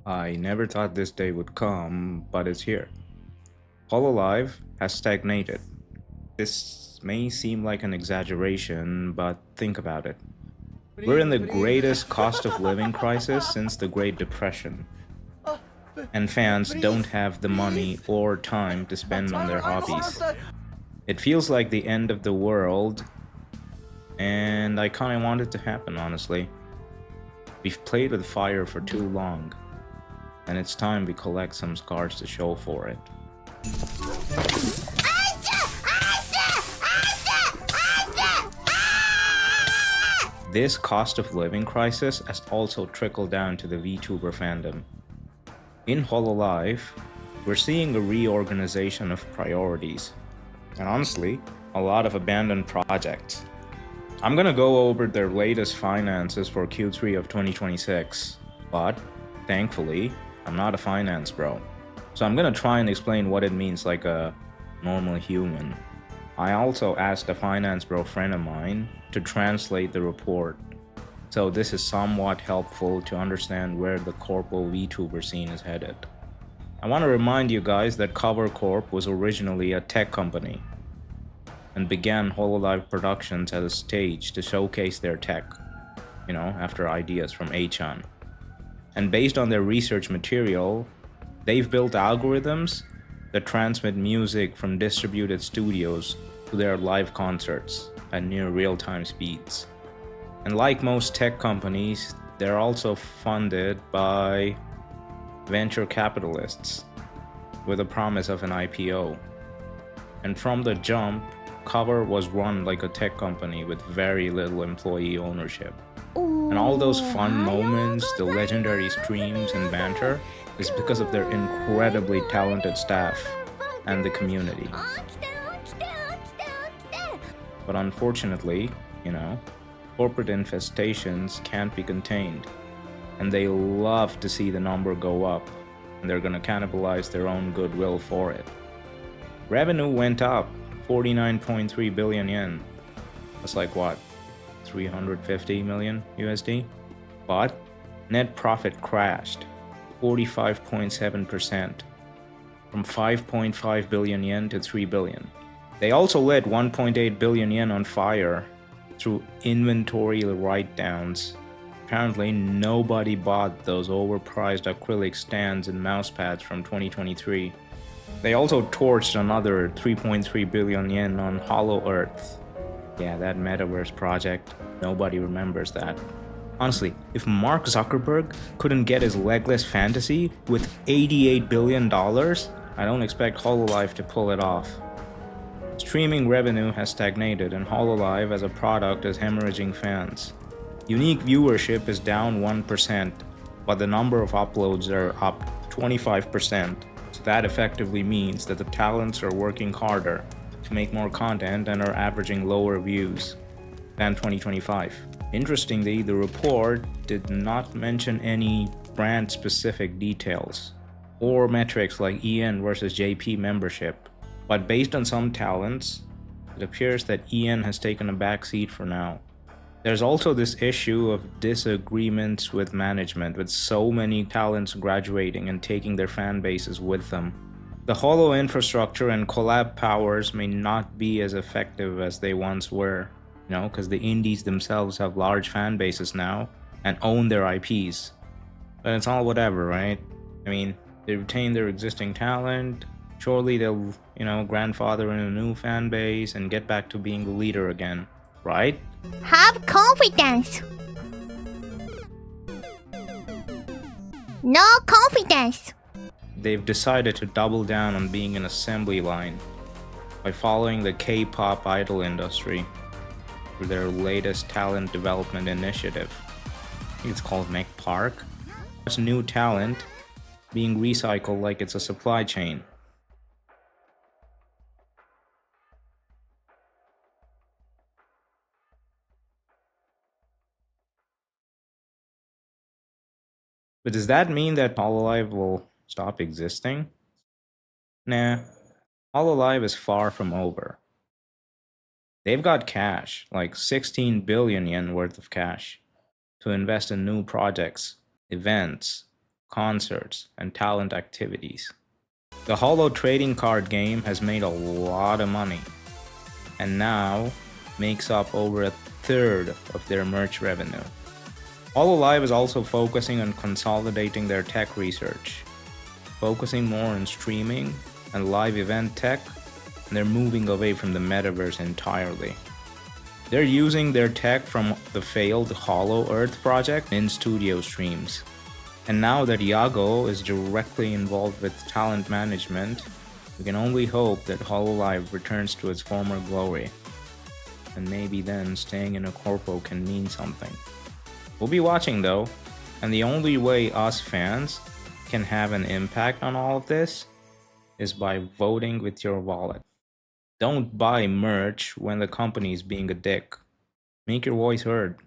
I never thought this day would come, but it's here. Hololive has stagnated. This may seem like an exaggeration, but think about it. We're in the greatest cost of living crisis since the Great Depression, and fans don't have the money or time to spend on their hobbies. It feels like the end of the world, and I kinda want it to happen, honestly. We've played with fire for too long, and it's time we collect some scars to show for it. This cost of living crisis has also trickled down to the VTuber fandom. In Hololive, we're seeing a reorganization of priorities, and honestly, a lot of abandoned projects. I'm gonna go over their latest finances for Q3 of 2026, but thankfully, I'm not a finance bro. So I'm gonna try and explain what it means like a normal human. I also asked a finance bro friend of mine to translate the report, so this is somewhat helpful to understand where the corpo VTuber scene is headed. I want to remind you guys that Cover Corp was originally a tech company and began Hololive Productions as a stage to showcase their tech, after ideas from Achan. And based on their research material, they've built algorithms that transmit music from distributed studios to their live concerts at near real-time speeds. And like most tech companies, they're also funded by venture capitalists with a promise of an IPO. And from the jump, Cover was run like a tech company with very little employee ownership. And all those fun moments, the legendary streams and banter, is because of their incredibly talented staff and the community. But unfortunately, corporate infestations can't be contained, and they love to see the number go up, and they're gonna cannibalize their own goodwill for it. Revenue went up 49.3 billion yen. That's like what? 350 million USD? But net profit crashed 45.7% from 5.5 billion yen to 3 billion. They also lit 1.8 billion yen on fire through inventory write-downs. Apparently, nobody bought those overpriced acrylic stands and mousepads from 2023. They also torched another 3.3 billion yen on Hollow Earth. Yeah, that metaverse project, nobody remembers that. Honestly, if Mark Zuckerberg couldn't get his legless fantasy with $88 billion, I don't expect Hololive to pull it off. Streaming revenue has stagnated, and Hololive as a product is hemorrhaging fans. Unique viewership is down 1%, but the number of uploads are up 25%, so that effectively means that the talents are working harder to make more content and are averaging lower views than 2025. Interestingly, the report did not mention any brand-specific details or metrics like EN versus JP membership. But based on some talents, it appears that EN has taken a backseat for now. There's also this issue of disagreements with management, with so many talents graduating and taking their fan bases with them. The Holo infrastructure and collab powers may not be as effective as they once were, because the indies themselves have large fan bases now and own their IPs. But it's all whatever, right? They retain their existing talent. Surely they'll, grandfather in a new fan base and get back to being the leader again, right? Have confidence. No confidence. They've decided to double down on being an assembly line by following the K-pop idol industry for their latest talent development initiative. I think it's called Mech Park. It's new talent being recycled like it's a supply chain. But does that mean that Hololive will stop existing? Nah, Hololive is far from over. They've got cash, like 16 billion yen worth of cash, to invest in new projects, events, concerts, and talent activities. The Holo trading card game has made a lot of money and now makes up over a third of their merch revenue. Hololive is also focusing on consolidating their tech research, focusing more on streaming and live event tech, and they're moving away from the metaverse entirely. They're using their tech from the failed Hollow Earth project in studio streams. And now that Yago is directly involved with talent management, we can only hope that Hololive returns to its former glory. And maybe then staying in a corpo can mean something. We'll be watching though, and the only way us fans can have an impact on all of this is by voting with your wallet. Don't buy merch when the company is being a dick. Make your voice heard.